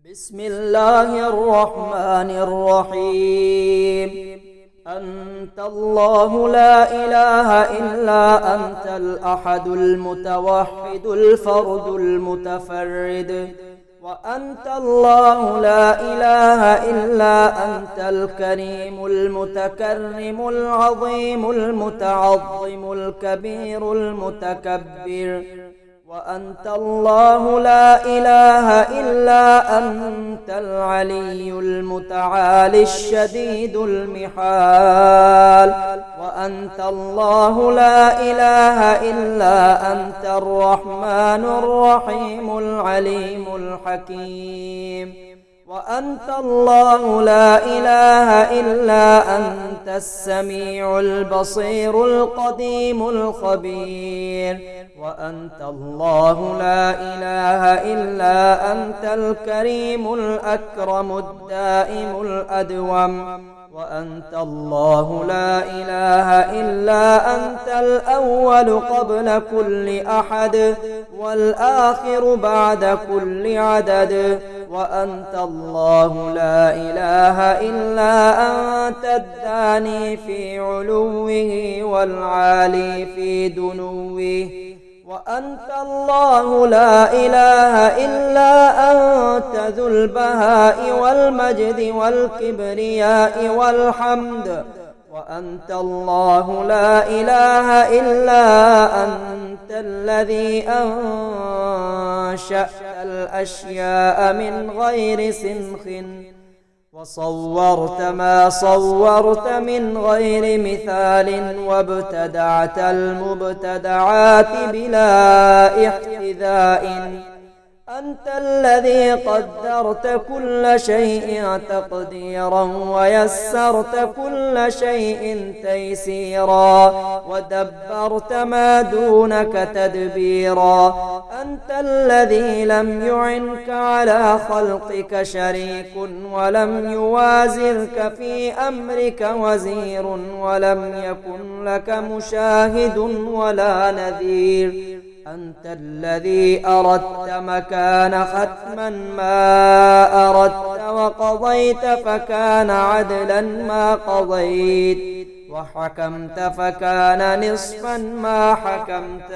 بسم الله الرحمن الرحيم. أنت الله لا إله إلا أنت الأحد المتوحد الفرد المتفرد، وأنت الله لا إله إلا أنت الكريم المتكرم العظيم المتعظم الكبير المتكبر، وأنت الله لا إله إلا أنت العلي المتعالي الشديد المحال، وأنت الله لا إله إلا أنت الرحمن الرحيم العليم الحكيم، وأنت الله لا إله إلا أنت السميع البصير القديم الخبير، وأنت الله لا إله إلا أنت الكريم الأكرم الدائم الأدوم، وأنت الله لا إله إلا أنت الأول قبل كل أحد والآخر بعد كل عدد، وأنت الله لا إله إلا أنت الداني في علوه والعالي في دنوه، وأنت الله لا إله إلا أنت ذو البهاء والمجد والكبرياء والحمد، وأنت الله لا إله إلا أنت الذي أنشأت الأشياء من غير سنخ وصورت ما صورت من غير مثال، وابتدعت المبتدعات بلا احتذاء، أنت الذي قدرت كل شيء تقديرا ويسرت كل شيء تيسيرا ودبرت ما دونك تدبيرا، أنت الذي لم يعنك على خلقك شريك ولم يوازرك في أمرك وزير ولم يكن لك مشاهد ولا نذير، أنت الذي أردت مكان ختما ما أردت وقضيت فكان عدلا ما قضيت وحكمت فكان نصفا ما حكمت،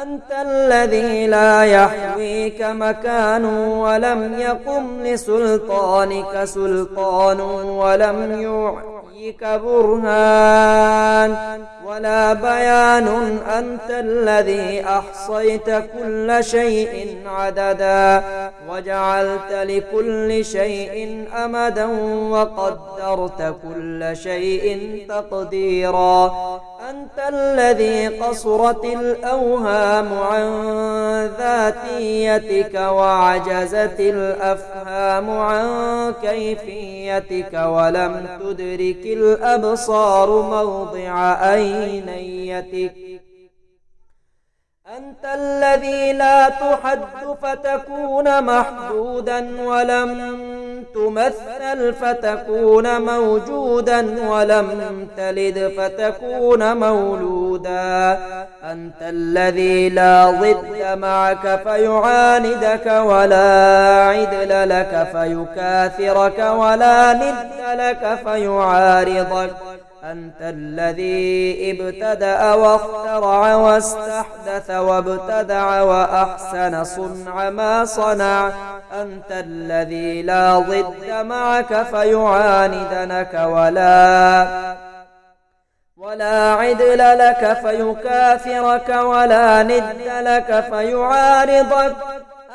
أنت الذي لا يحويك مكان ولم يقم لسلطانك سلطان ولم يعيك برهان ولا بيان، أنت الذي أحصيت كل شيء عددا وجعلت لكل شيء أمدا وقدرت كل شيء تقديرا، أنت الذي قصرت الأوهام عن ذاتيتك وعجزت الأفهام عن كيفيتك ولم تدرك الأبصار موضع أينيتك، أنت الذي لا تحد فتكون محدودا ولم تمثل فتكون موجودا ولم تلد فتكون مولودا، أنت الذي لا ضد معك فيعاندك ولا عدل لك فيكاثرك ولا ند لك فيعارضك، أنت الذي ابتدأ واخترع واستحدث وابتدع وأحسن صنع ما صنع، أنت الذي لا ضد معك فيعاندنك ولا عدل لك فيكاثرك ولا ند لك فيعارضك،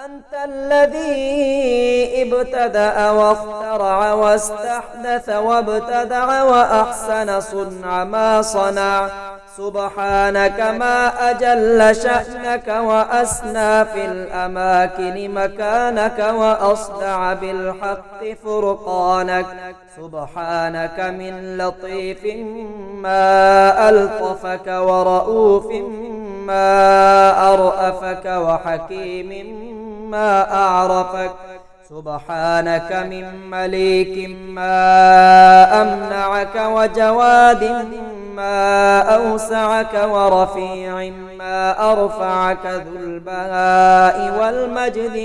أنت الذي ابتدأ واخترع واستحدث وابتدع وأحسن صنع ما صنع، سبحانك ما أجل شأنك وأسنى في الأماكن مكانك وأصدع بالحق فرقانك، سبحانك من لطيف ما ألطفك ورؤوف ما أرأفك وحكيم ما أعرفك، سبحانك من مليك ما أمنعك وجواد ما أوسعك ورفيع ما ما أرفعك ذو البهاء والمجد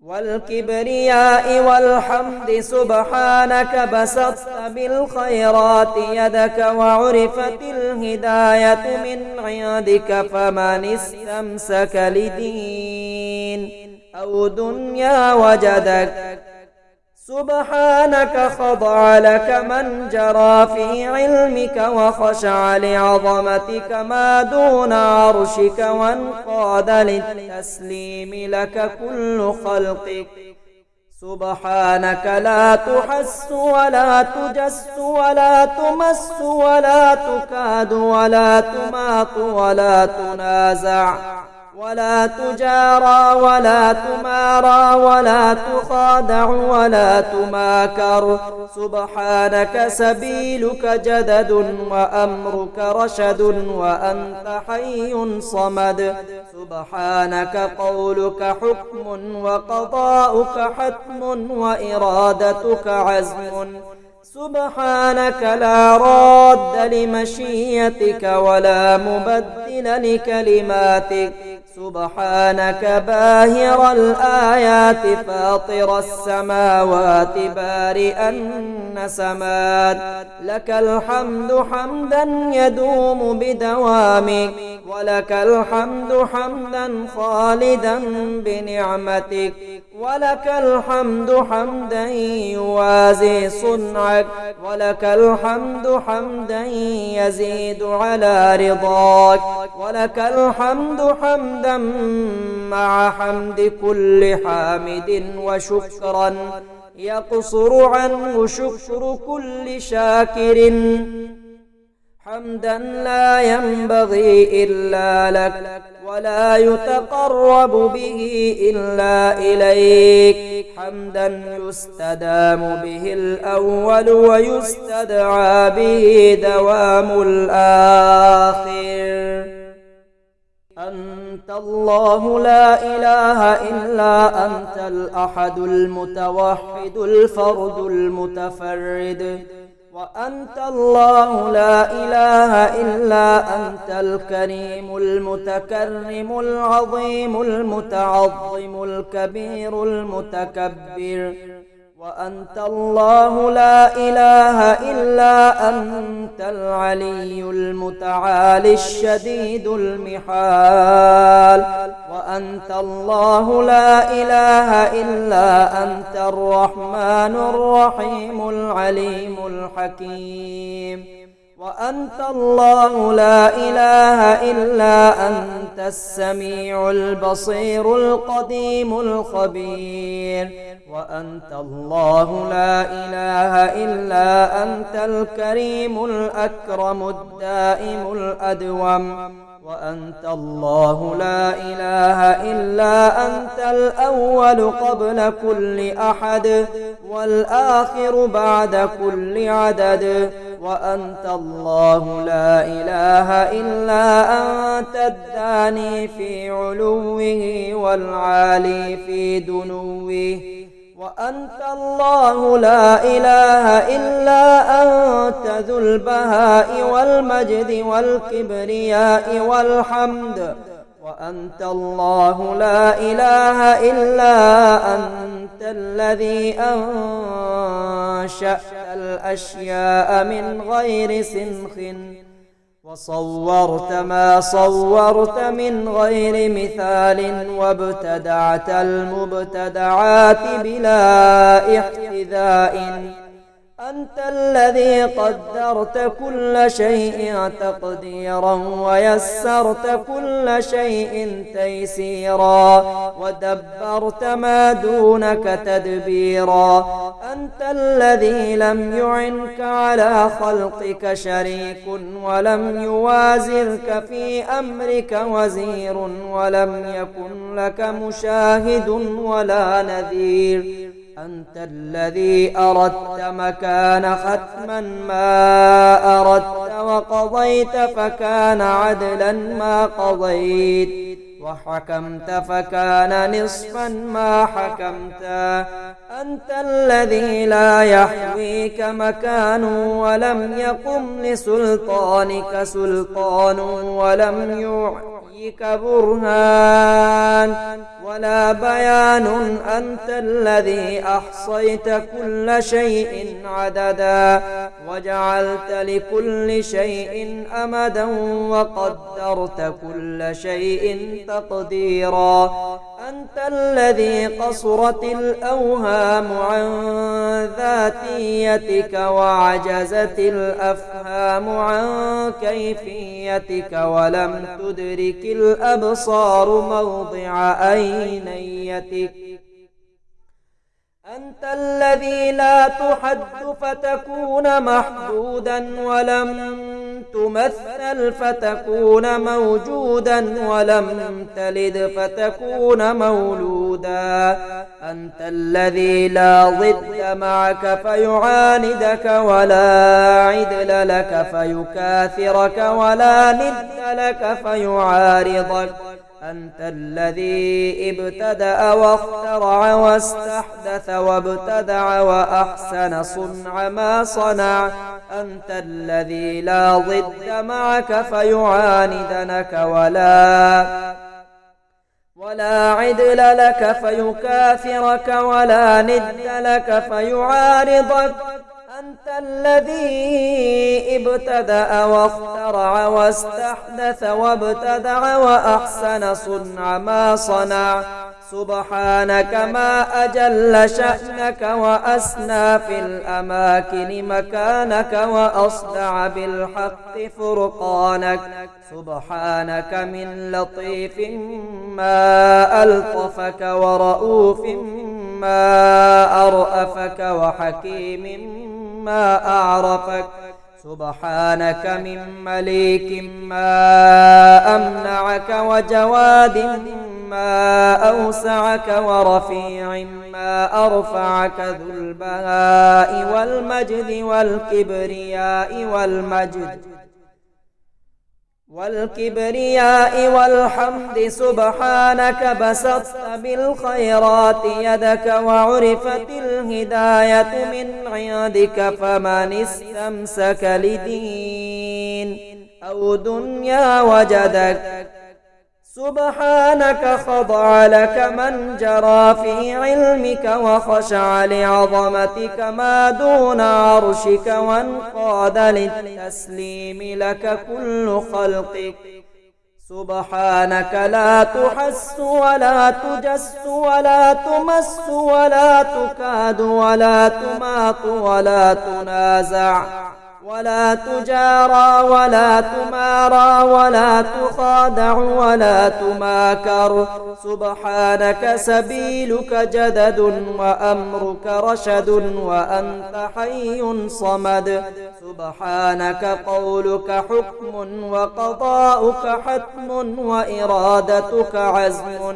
والكبرياء والحمد. سبحانك بسطت بالخيرات يدك وعرفت الهداية من عندك، فمن استمسك لدين أو دنيا وجدك. سبحانك خضع لك من جرى في علمك وخشع لعظمتك ما دون عرشك، وانقاد للتسليم لك كل خلقك. سبحانك لا تحس ولا تجس ولا تمس ولا تكاد ولا تماط ولا تنازع ولا تجارى ولا تمارى ولا تخادع ولا تماكر. سبحانك سبيلك جدد وأمرك رشد وأنت حي صمد. سبحانك قولك حكم وقضاؤك حتم وإرادتك عزم. سبحانك لا راد لمشيتك ولا مبدل لكلماتك. سبحانك باهر الآيات فاطر السماوات بارئ النسمات. لك الحمد حمدا يدوم بدوامك، ولك الحمد حمدا خالدا بنعمتك، ولك الحمد حمدا يوازي صنعك، ولك الحمد حمدا يزيد على رضاك، ولك الحمد حمدا مع حمد كل حامد، وشكرا يقصر عنه شكر كل شاكر. حمدا لا ينبغي إلا لك ولا يتقرب به إلا إليك. حمدا يستدام به الأول ويستدعى به دوام الآخر. أنت الله لا إله إلا أنت الأحد المتوحد الفرد المتفرد. وأنت الله لا إله إلا أنت الكريم المتكرم العظيم المتعظم الكبير المتكبر. وأنت الله لا إله إلا أنت العلي المتعالي الشديد المحال. وأنت الله لا إله إلا أنت الرحمن الرحيم العليم الحكيم. وأنت الله لا إله إلا أنت السميع البصير القديم الخبير. وأنت الله لا إله إلا أنت الكريم الأكرم الدائم الأدوم. وأنت الله لا إله إلا أنت الأول قبل كل أحد والآخر بعد كل عدد. وأنت الله لا إله إلا أنت الداني في علوه والعالي في دنوه. وأنت الله لا إله إلا أنت ذو البهاء والمجد والكبرياء والحمد. وأنت الله لا إله إلا أنت الذي أنشأت الأشياء من غير سنخ، وصورت ما صورت من غير مثال، وابتدعت المبتدعات بلا احتذاء. أنت الذي قدرت كل شيء تقديرا ويسرت كل شيء تيسيرا، ودبرت ما دونك تدبيرا. أنت الذي لم يعنك على خلقك شريك، ولم يوازرك في أمرك وزير، ولم يكن لك مشاهد ولا نذير. أنت الذي أردت مكان ختما ما أردت، وقضيت فكان عدلا ما قضيت، وحكمت فكان نصفا ما حكمت. أنت الذي لا يحويك مكان ولم يقم لسلطانك سلطان ولم يعيك برهان ولا بيان. أنت الذي أحصيت كل شيء عددا وجعلت لكل شيء أمدا وقدرت كل شيء تقديرا. أنت الذي قصرت الأوهام عن ذاتيتك وعجزت الأفهام عن كيفيتك ولم تدرك الأبصار موضع أينيتك. أنت الذي لا تحد فتكون محدودا ولم تمثل فتكون موجودا ولم تلد فتكون مولودا. أنت الذي لا ضد معك فيعاندك ولا عدل لك فيكاثرك ولا ند لك فيعارضك. أنت الذي ابتدأ واخترع واستحدث وابتدع وأحسن صنع ما صنع. أنت الذي لا ضد معك فيعاندنك ولا عدل لك فيكاثرك ولا ند لك فيعارضك. أنت الذي ابتدأ واخترع واستحدث وابتدع وأحسن صنع ما صنع. سبحانك ما أجل شأنك وأسنى في الأماكن مكانك وأصدع بالحق فرقانك. سبحانك من لطيف ما ألطفك ورؤوف ما أرأفك وحكيم ما أعرفك. سبحانك من مليك ما أمنعك وجواد ما أوسعك ورفيع ما أرفعك ذو البهاء والمجد والكبرياء والحمد. سبحانك بسطت بالخيرات يدك وعرفت الهداية من عندك فمن استمسك لدين أو دنيا وجدك. سبحانك خضع لك من جرى في علمك وخشع لعظمتك ما دون عرشك وانقاد للتسليم لك كل خلقك. سبحانك لا تحس ولا تجس ولا تمس ولا تكاد ولا تماط ولا تنازع ولا تجارى ولا تمارى ولا تخادع ولا تماكر. سبحانك سبيلك جدد وأمرك رشد وأنت حي صمد. سبحانك قولك حكم وقضاؤك حتم وإرادتك عزم.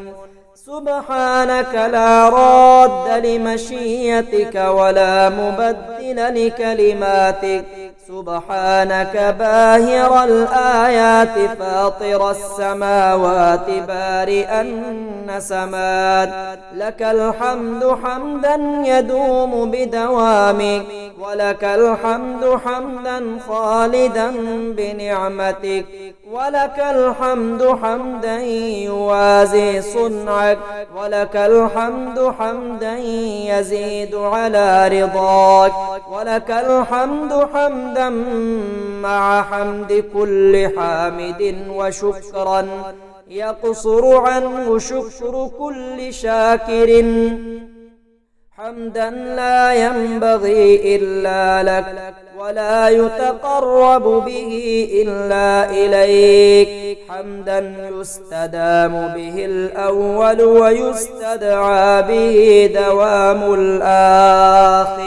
سبحانك لا راد لمشيتك ولا مبدل لكلماتك. سبحانك باهر الآيات فاطر السماوات بارئ النسمات. لك الحمد حمدا يدوم بدوامك ولك الحمد حمدا خالدا بنعمتك ولك الحمد حمدا يوازي صنعك ولك الحمد حمدا يزيد على رضاك ولك الحمد حمدا مع حمد كل حامد وشكرا يقصر عنه شكر كل شاكر. حمدا لا ينبغي إلا لك ولا يتقرب به إلا إليك. حمدا يستدام به الأول ويستدعى به دوام الآخر.